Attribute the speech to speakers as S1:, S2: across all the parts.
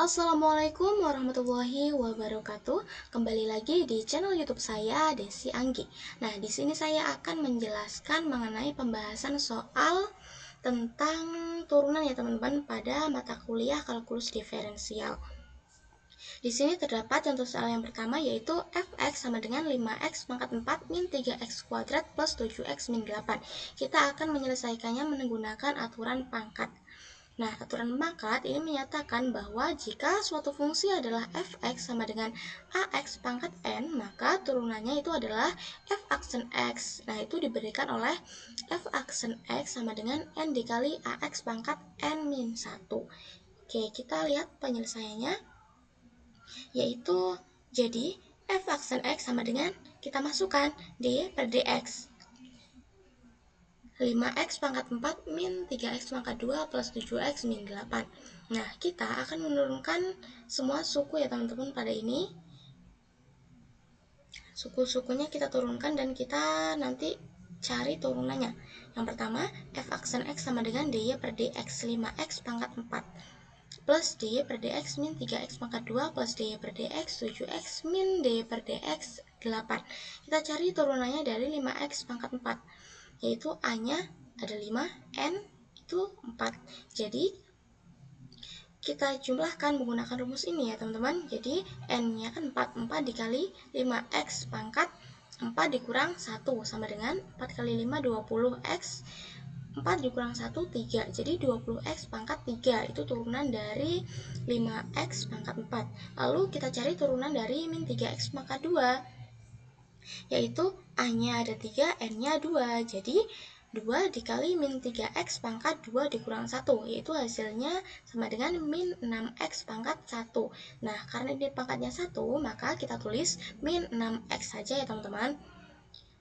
S1: Assalamualaikum warahmatullahi wabarakatuh. Kembali lagi di channel YouTube saya, Desi Anggi. Nah, di sini saya akan menjelaskan mengenai pembahasan soal tentang turunan ya teman-teman pada mata kuliah kalkulus diferensial. Di sini terdapat contoh soal yang pertama, yaitu fx sama dengan 5x pangkat 4 min 3x kuadrat plus 7x min 8. Kita akan menyelesaikannya menggunakan aturan pangkat. Nah, aturan pangkat ini menyatakan bahwa jika suatu fungsi adalah fx sama dengan ax pangkat n, maka turunannya itu adalah f aksen x. Nah, itu diberikan oleh f aksen x sama dengan n dikali ax pangkat n min 1. Oke, kita lihat penyelesaiannya, yaitu jadi f aksen x sama dengan, kita masukkan d per dx, 5x pangkat 4 min 3x pangkat 2 plus 7x min 8. Nah, kita akan menurunkan semua suku ya teman-teman pada ini. Suku-sukunya kita turunkan dan kita nanti cari turunannya. Yang pertama, f aksen x sama dengan dy per dx 5x pangkat 4 plus dy per dx min 3x pangkat 2 plus dy per dx 7x min dy per dx 8. Kita cari turunannya dari 5x pangkat 4, yaitu a-nya ada 5, n itu 4. Jadi kita jumlahkan menggunakan rumus ini ya teman-teman. Jadi n-nya kan 4 dikali 5x pangkat 4 dikurang 1 sama dengan 4 kali 5 20x, 4 dikurang 1 3. Jadi 20x pangkat 3 itu turunan dari 5x pangkat 4. Lalu kita cari turunan dari min 3x pangkat 2, yaitu a-nya ada 3, n-nya 2. Jadi 2 dikali min 3x pangkat 2 dikurang 1, yaitu hasilnya sama dengan min 6x pangkat 1. Nah, karena ini pangkatnya 1, maka kita tulis min 6x saja ya teman-teman.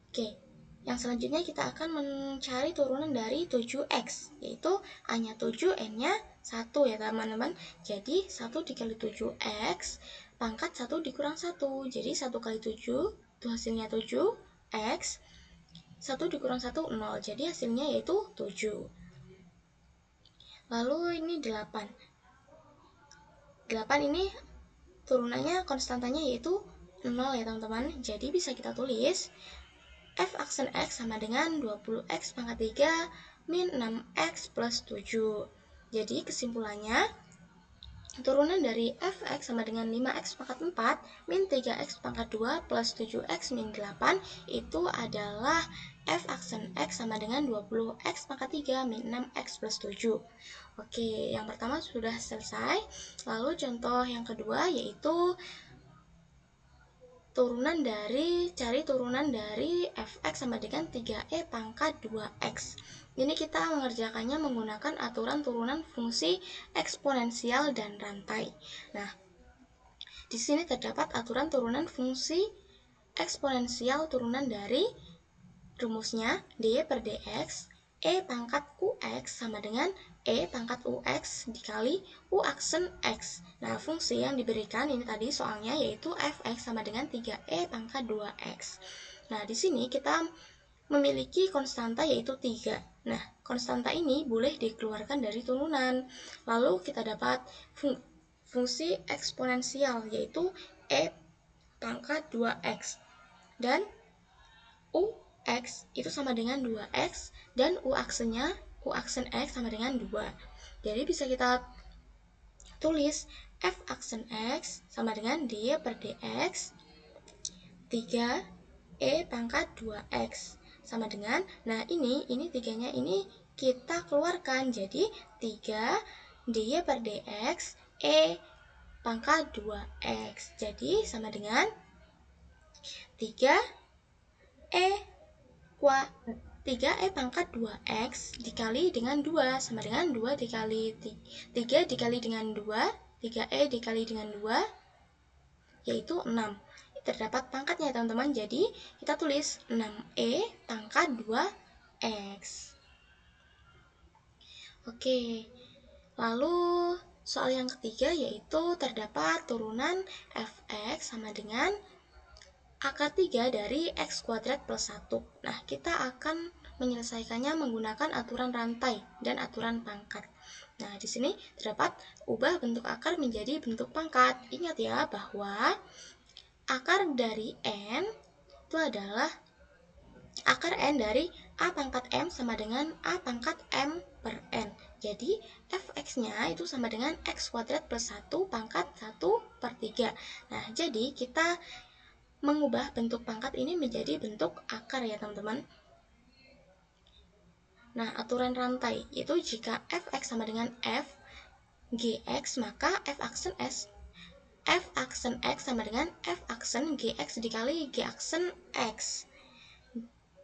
S1: Oke, yang selanjutnya kita akan mencari turunan dari 7x, yaitu a-nya 7, n-nya 1 ya teman-teman. Jadi 1 dikali 7x pangkat 1 dikurang 1. Jadi 1 kali 7 itu hasilnya 7x, 1 dikurang 1 0, jadi hasilnya yaitu 7. Lalu ini 8. 8 ini turunannya konstantanya yaitu 0 ya teman-teman. Jadi bisa kita tulis f aksen x sama dengan 20x pangkat 3 min 6x plus 7. Jadi kesimpulannya, turunan dari fx sama dengan 5x pangkat 4 min 3x pangkat 2 plus 7x min 8 itu adalah f aksen x sama dengan 20x pangkat 3 min 6x plus 7. Oke, yang pertama sudah selesai. Lalu contoh yang kedua, yaitu cari turunan dari fx sama dengan 3e pangkat 2x. Ini kita mengerjakannya menggunakan aturan turunan fungsi eksponensial dan rantai. Nah, di sini terdapat aturan turunan fungsi eksponensial turunan dari rumusnya dy per dx e pangkat ux sama dengan e pangkat ux dikali u aksen x. Nah, fungsi yang diberikan ini tadi soalnya yaitu fx sama dengan 3e pangkat 2x. Nah, di sini kita memiliki konstanta yaitu 3. Nah, konstanta ini boleh dikeluarkan dari turunan. Lalu kita dapat fungsi eksponensial yaitu e pangkat 2x dan ux itu sama dengan 2x dan u aksen x sama dengan 2. Jadi bisa kita tulis f aksen x sama dengan dy per dx 3 e pangkat 2x sama dengan, nah ini 3-nya ini kita keluarkan, jadi 3 dy per dx e pangkat 2x, jadi sama dengan 3 e pangkat 2x dikali dengan 2 sama dengan 2 dikali 3 dikali dengan 2, 3e dikali dengan 2 yaitu 6. Terdapat pangkatnya ya teman-teman, jadi kita tulis 6e pangkat 2x. Oke, lalu soal yang ketiga yaitu terdapat turunan fx sama dengan akar 3 dari x kuadrat plus 1. Nah, kita akan menyelesaikannya menggunakan aturan rantai dan aturan pangkat. Nah, di sini terdapat ubah bentuk akar menjadi bentuk pangkat. Ingat ya bahwa akar dari N itu adalah akar N dari A pangkat M sama dengan A pangkat M per N. Jadi, fx-nya itu sama dengan x kuadrat plus 1 pangkat 1 per 3. Nah, jadi kita mengubah bentuk pangkat ini menjadi bentuk akar ya teman-teman. Nah, aturan rantai itu jika fx sama dengan f gx, maka f aksen x sama dengan f aksen gx dikali g aksen x.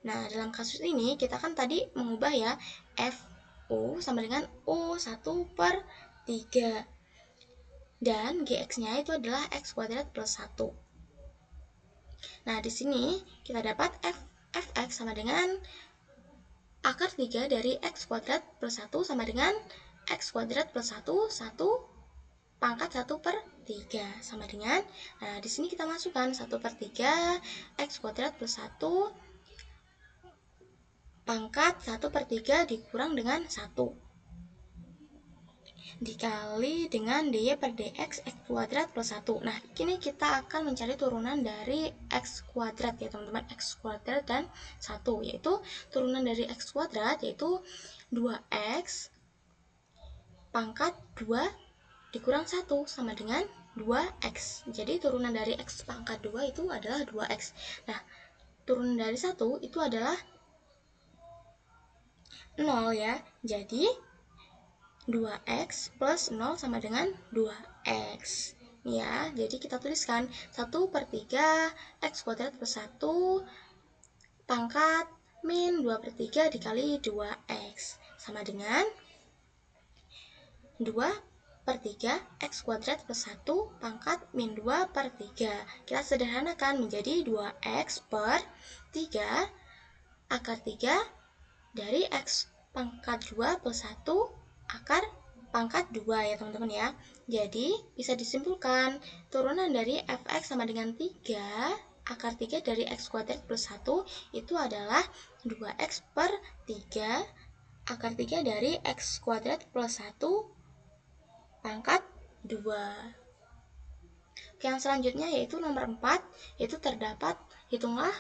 S1: Nah, dalam kasus ini kita kan tadi mengubah ya fu sama dengan u1 per 3 dan gx-nya itu adalah x kuadrat plus 1. Nah, di sini kita dapat fx sama dengan akar 3 dari x kuadrat plus 1 sama dengan x kuadrat plus 1 pangkat 1 per 3 sama dengan, nah di sini kita masukkan 1 per 3 x kuadrat plus 1 pangkat 1 per 3 dikurang dengan 1 dikali dengan dy per dx x kuadrat plus 1. Nah, kini kita akan mencari turunan dari x kuadrat ya teman-teman, x kuadrat dan 1, yaitu turunan dari x kuadrat yaitu 2x pangkat 2 dikurang 1 sama dengan 2x. Jadi turunan dari x pangkat 2 itu adalah 2x. Nah, turunan dari 1 itu adalah 0 ya. Jadi 2x plus 0 sama dengan 2x. Ya, jadi kita tuliskan 1 per 3 x kuadrat plus 1 pangkat min 2 per 3 dikali 2x sama dengan 2 per 3 x kuadrat plus 1 pangkat min 2 per 3. Kita sederhanakan menjadi 2x per 3 akar 3 dari x pangkat 2 plus 1 akar pangkat 2 ya teman-teman ya. Jadi bisa disimpulkan turunan dari fx sama dengan 3 akar 3 dari x kuadrat plus 1 itu adalah 2x per 3 akar 3 dari x kuadrat plus 1 pangkat 2. Yang selanjutnya yaitu nomor 4, yaitu terdapat hitunglah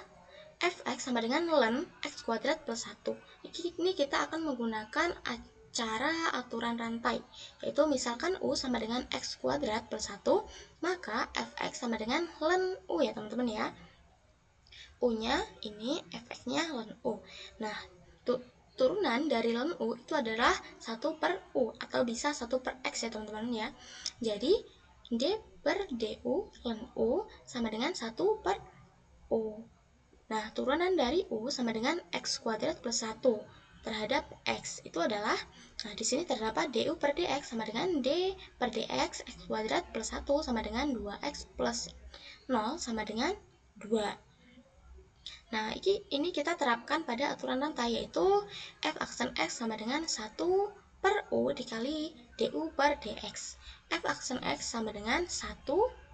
S1: fx sama dengan ln x kuadrat plus 1. Ini kita akan menggunakan cara aturan rantai, yaitu misalkan u sama dengan x kuadrat plus 1, maka fx sama dengan ln u ya teman-teman ya. U-nya ini, fx-nya ln u. Nah, turunan dari ln u itu adalah 1 per u atau bisa 1 per x ya teman-teman ya. Jadi d per du ln u sama dengan 1 per u. Nah, turunan dari u sama dengan x kuadrat plus 1 terhadap x itu adalah, nah di sini terdapat du per dx sama dengan d per dx x kuadrat plus 1 sama dengan 2x plus 0 sama dengan 2. Nah, ini kita terapkan pada aturan rantai, yaitu f aksen x sama dengan 1 per u dikali du per dx. F aksen x sama dengan 1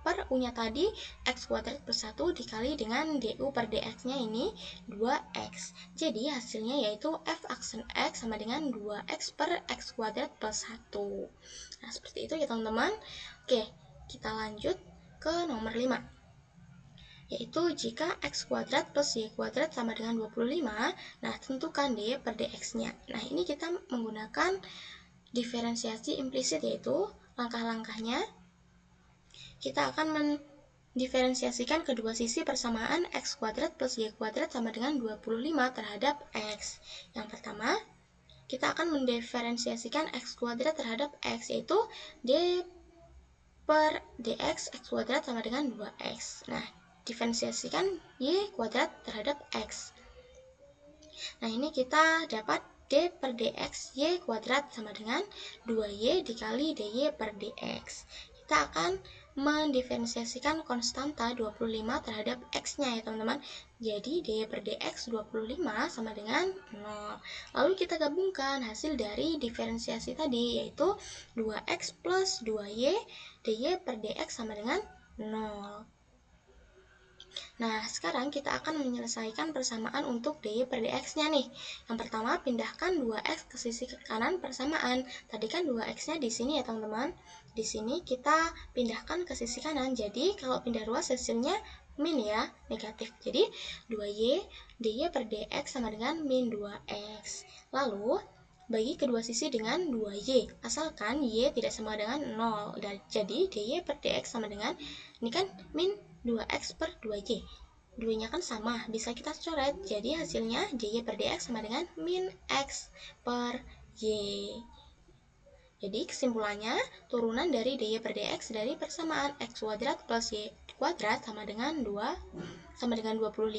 S1: per u-nya tadi x kuadrat plus 1 dikali dengan du per dx-nya ini 2x. Jadi hasilnya yaitu f aksen x sama dengan 2x per x kuadrat plus 1. Nah, seperti itu ya teman-teman. Oke, kita lanjut ke nomor 5, yaitu jika x kuadrat plus y kuadrat sama dengan 25, nah tentukan dy per dx-nya. Nah, ini kita menggunakan diferensiasi implisit, yaitu langkah-langkahnya kita akan mendiferensiasikan kedua sisi persamaan x kuadrat plus y kuadrat sama dengan 25 terhadap x. Yang pertama, kita akan mendiferensiasikan x kuadrat terhadap x, yaitu d per dx x kuadrat sama dengan 2x. Nah, diferensiasikan y kuadrat terhadap x. Nah, ini kita dapat d per dx y kuadrat sama dengan 2y dikali dy per dx. Kita akan mendiferensiasikan konstanta 25 terhadap x-nya ya teman-teman. Jadi dy per dx 25 sama dengan 0. Lalu kita gabungkan hasil dari diferensiasi tadi, yaitu 2x plus 2y dy per dx sama dengan 0. Nah, sekarang kita akan menyelesaikan persamaan untuk dy per dx-nya nih. Yang pertama, pindahkan 2x ke sisi kanan persamaan. Tadi kan 2x-nya di sini ya, teman-teman. Di sini kita pindahkan ke sisi kanan. Jadi, kalau pindah ruas hasilnya min ya, negatif. Jadi, 2y dy per dx sama dengan min 2x. Lalu, bagi kedua sisi dengan 2y, asalkan y tidak sama dengan 0. Dan jadi, dy per dx sama dengan, ini kan min 2x per 2y. 2-nya kan sama, bisa kita coret. Jadi hasilnya dy per dx sama dengan min x per y. Jadi kesimpulannya, turunan dari dy per dx dari persamaan x kuadrat plus y kuadrat sama dengan 25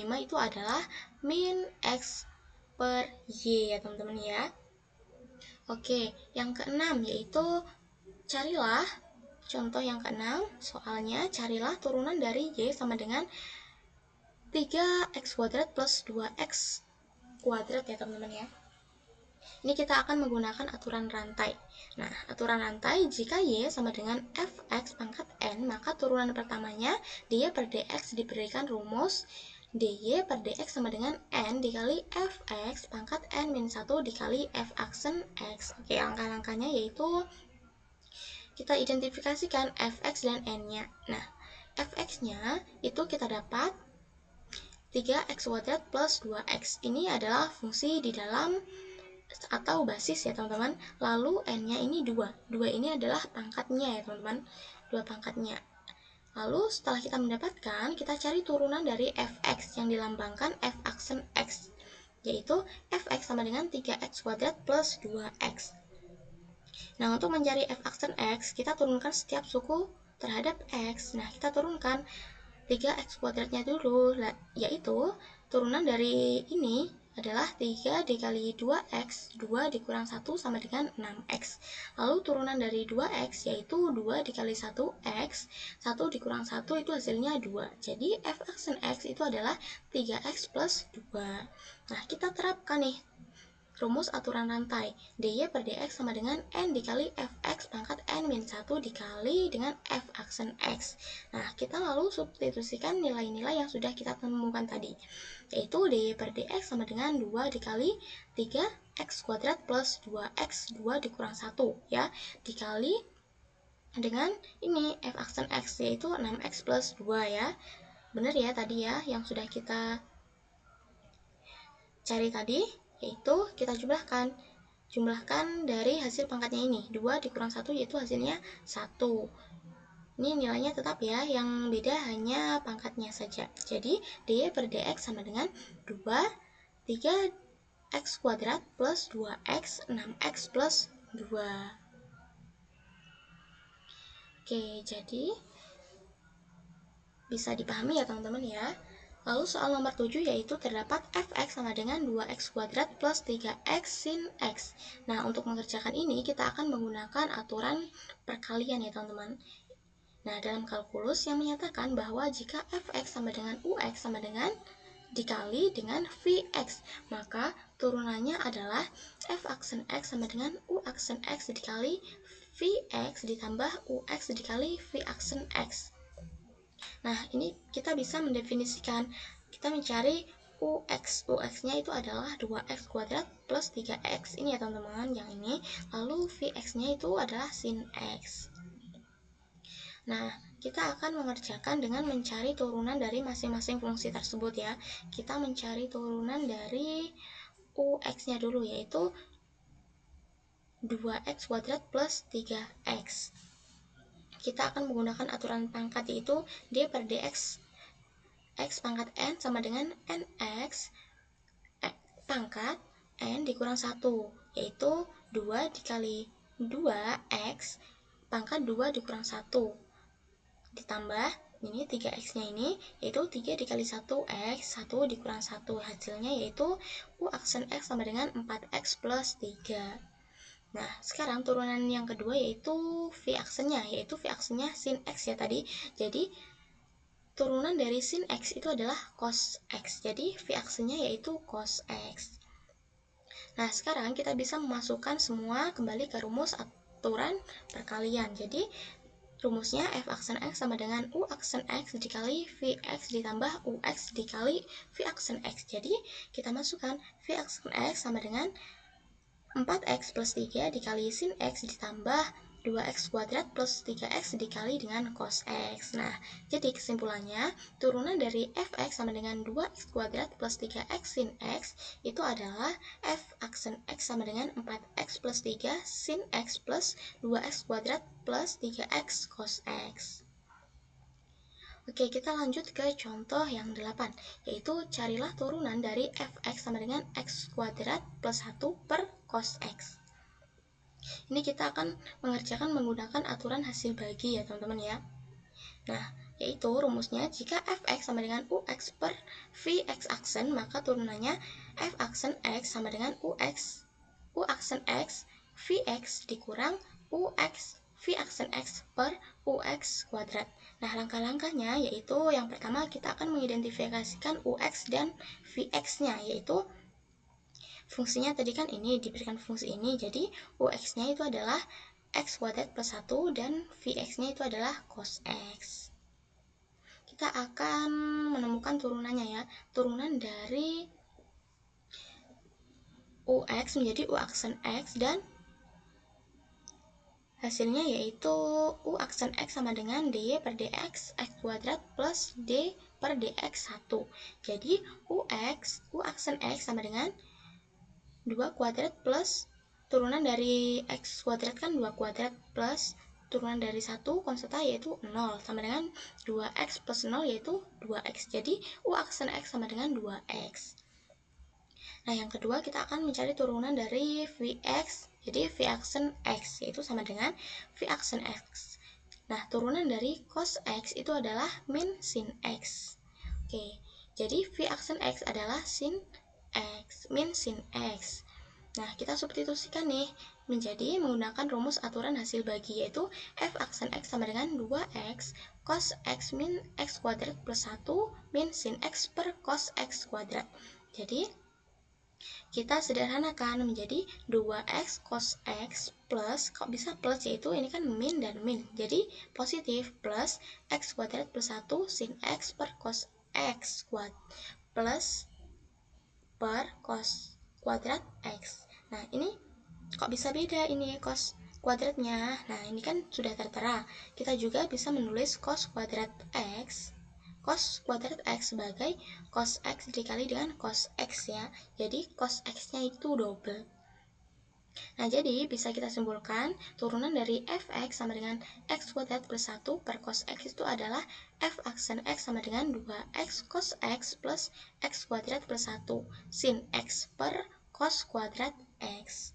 S1: itu adalah min x per y ya teman-teman ya. Oke, yang keenam yaitu carilah contoh yang keenam, soalnya carilah turunan dari y sama dengan 3x kuadrat plus 2x kuadrat ya teman-teman ya. Ini kita akan menggunakan aturan rantai. Nah, aturan rantai, jika y sama dengan fx pangkat n, maka turunan pertamanya dy per dx diberikan rumus dy per dx sama dengan n dikali fx pangkat n min 1 dikali f aksen x. Oke, langkah-langkahnya yaitu kita identifikasikan fx dan n-nya. Nah, fx-nya itu kita dapat 3x kuadrat plus 2x. Ini adalah fungsi di dalam atau basis ya teman-teman. Lalu n-nya ini 2. 2 ini adalah pangkatnya ya teman-teman. 2 pangkatnya. Lalu setelah kita mendapatkan, kita cari turunan dari fx yang dilambangkan f aksen x, yaitu fx sama dengan 3x kuadrat plus 2x. Nah, untuk mencari f aksen x, kita turunkan setiap suku terhadap x. Nah, kita turunkan 3x kuadratnya dulu, yaitu turunan dari ini adalah 3 dikali 2x, 2 dikurang 1 sama dengan 6x. Lalu turunan dari 2x yaitu 2 dikali 1x, 1 dikurang 1 itu hasilnya 2. Jadi f aksen x itu adalah 3x plus 2. Nah, kita terapkan nih rumus aturan rantai. dy per dx sama dengan n dikali fx pangkat n min 1 dikali dengan f aksen x. Nah, kita lalu substitusikan nilai-nilai yang sudah kita temukan tadi, yaitu dy per dx sama dengan 2 dikali 3x kuadrat plus 2x, 2 dikurang 1 ya, dikali dengan ini f aksen x yaitu 6x plus 2 ya. Benar ya tadi ya yang sudah kita cari tadi, yaitu kita jumlahkan dari hasil pangkatnya ini 2 dikurang 1 yaitu hasilnya 1. Ini nilainya tetap ya, yang beda hanya pangkatnya saja. Jadi dy per dx sama dengan 2 3x kuadrat plus 2x 6x plus 2. Oke, jadi bisa dipahami ya teman-teman ya. Lalu soal nomor 7 yaitu terdapat fx sama dengan 2x kuadrat plus 3x sin x. Nah, untuk mengerjakan ini kita akan menggunakan aturan perkalian ya teman-teman. Nah, dalam kalkulus yang menyatakan bahwa jika fx sama dengan ux sama dengan dikali dengan vx, maka turunannya adalah f aksen x sama dengan u aksen x dikali vx ditambah ux dikali v aksen x. Nah, ini kita bisa mendefinisikan, kita mencari ux-nya itu adalah 2x kuadrat plus 3x ini ya teman-teman, yang ini. Lalu vx-nya itu adalah sin x. Nah, kita akan mengerjakan dengan mencari turunan dari masing-masing fungsi tersebut ya. Kita mencari turunan dari ux-nya dulu, yaitu 2x kuadrat plus 3x. Kita akan menggunakan aturan pangkat, yaitu d per dx x pangkat n sama dengan nx pangkat n dikurang 1, yaitu 2 dikali 2x pangkat 2 dikurang 1 ditambah ini 3x-nya ini, yaitu 3 dikali 1x, 1 dikurang 1, hasilnya yaitu u aksen x sama dengan 4x plus 3. Nah, sekarang turunan yang kedua yaitu v aksennya, yaitu v aksennya sin x ya tadi. Jadi turunan dari sin x itu adalah cos x. Jadi v aksennya yaitu cos x. Nah, sekarang kita bisa memasukkan semua kembali ke rumus aturan perkalian. Jadi rumusnya f aksen x sama dengan u aksen x dikali vx ditambah ux dikali v aksen x. Jadi kita masukkan v aksen x sama dengan 4x plus 3 dikali sin x ditambah 2x kuadrat plus 3x dikali dengan cos x. Nah, jadi kesimpulannya turunan dari fx sama dengan 2x kuadrat plus 3x sin x itu adalah f aksen x sama dengan 4x plus 3 sin x plus 2x kuadrat plus 3x cos x. Oke, kita lanjut ke contoh yang 8, yaitu carilah turunan dari fx sama dengan x kuadrat plus 1 per cos x. Ini kita akan mengerjakan menggunakan aturan hasil bagi ya teman-teman ya. Nah, yaitu rumusnya jika fx sama dengan ux per vx aksen, maka turunannya f aksen x sama dengan u aksen x vx dikurang ux v aksen x per ux kuadrat. Nah, langkah-langkahnya yaitu yang pertama kita akan mengidentifikasikan ux dan vx-nya, yaitu fungsinya tadi kan ini diberikan fungsi ini, jadi ux-nya itu adalah x kuadrat plus 1 dan vx-nya itu adalah cos x. Kita akan menemukan turunannya ya, turunan dari ux menjadi u aksen x dan hasilnya yaitu u aksen x sama dengan dy per dx x kuadrat plus d per dx 1. Jadi u aksen x sama dengan 2 kuadrat plus turunan dari x kuadrat kan 2 kuadrat plus turunan dari 1 konstanta yaitu 0 sama dengan 2x plus 0 yaitu 2x. Jadi u aksen x sama dengan 2x. Nah, yang kedua kita akan mencari turunan dari vx. Jadi v aksen x yaitu sama dengan v aksen x. Nah, turunan dari cos x itu adalah min sin x. Oke, jadi v aksen x adalah sin x, min sin x. Nah, kita substitusikan nih menjadi menggunakan rumus aturan hasil bagi, yaitu f aksen x sama dengan 2x cos x min x kuadrat plus 1 min sin x per cos x kuadrat. Jadi kita sederhanakan menjadi 2x cos x plus, kok bisa plus, yaitu ini kan min dan min, jadi positif, plus x kuadrat plus 1 sin x per cos x kuadrat plus per cos kuadrat x. Nah, ini kok bisa beda ini cos kuadratnya. Nah, ini kan sudah tertera. Kita juga bisa menulis cos kuadrat x sebagai cos x dikali dengan cos x ya. Jadi cos x-nya itu double. Nah, jadi bisa kita simpulkan turunan dari fx sama dengan x kuadrat plus 1 per cos x itu adalah f aksen x sama dengan 2x cos x plus x kuadrat plus 1 sin x per cos kuadrat x.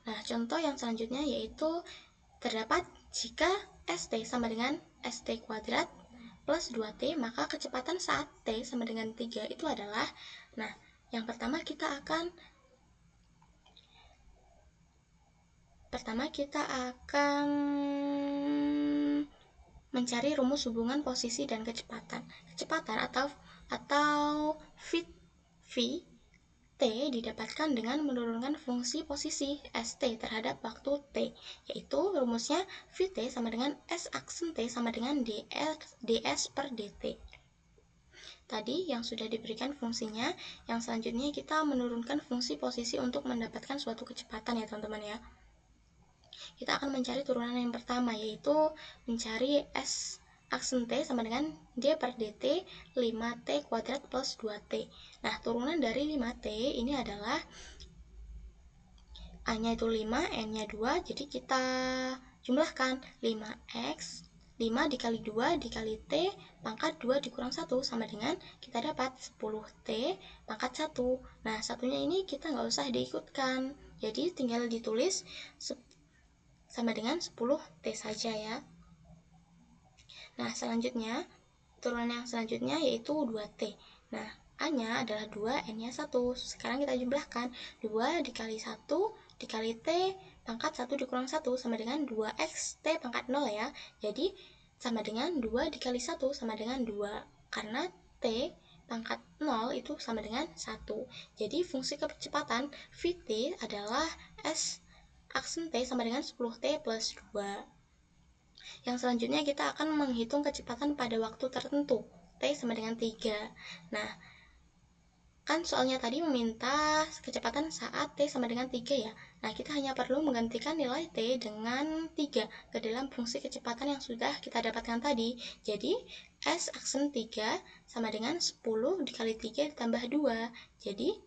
S1: Nah, contoh yang selanjutnya yaitu terdapat jika st sama dengan st kuadrat plus 2t, maka kecepatan saat t sama dengan 3 itu adalah, nah, yang pertama kita akan mencari rumus hubungan posisi dan kecepatan. Kecepatan atau v t didapatkan dengan menurunkan fungsi posisi st terhadap waktu t, yaitu rumusnya vt sama dengan s aksen t sama dengan ds per dt. Tadi yang sudah diberikan fungsinya, yang selanjutnya kita menurunkan fungsi posisi untuk mendapatkan suatu kecepatan ya teman-teman ya. Kita akan mencari turunan yang pertama, yaitu mencari s aksen t sama dengan d per dt 5t kuadrat plus 2t. Nah, turunan dari 5t ini adalah a-nya itu 5, n-nya 2, jadi kita jumlahkan 5x 5 dikali 2 dikali t pangkat 2 dikurang 1 sama dengan kita dapat 10t pangkat 1. Nah, satunya ini kita nggak usah diikutkan, jadi tinggal ditulis sama dengan 10t saja ya. Nah, selanjutnya turunan yang selanjutnya yaitu 2t. Nah, a-nya adalah 2, n-nya 1. Sekarang kita jumlahkan 2 dikali 1 dikali t pangkat 1 dikurang 1 sama dengan 2x t pangkat 0 ya. Jadi sama dengan 2 dikali 1 sama dengan 2, karena t pangkat 0 itu sama dengan 1. Jadi fungsi kecepatan vt adalah s aksen t sama dengan 10t plus 2. Yang selanjutnya kita akan menghitung kecepatan pada waktu tertentu, T sama dengan 3. Nah, kan soalnya tadi meminta kecepatan saat T sama dengan 3 ya. Nah, kita hanya perlu menggantikan nilai T dengan 3 ke dalam fungsi kecepatan yang sudah kita dapatkan tadi. Jadi, S aksen 3 sama dengan 10 dikali 3 ditambah 2. Jadi,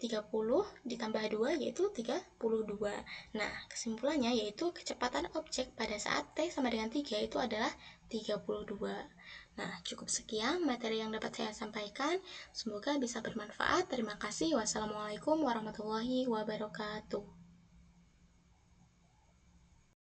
S1: 30 ditambah 2 yaitu 32. Nah, kesimpulannya yaitu kecepatan objek pada saat T sama dengan 3 itu adalah 32. Nah, cukup sekian materi yang dapat saya sampaikan. Semoga bisa bermanfaat. Terima kasih. Wassalamualaikum warahmatullahi wabarakatuh.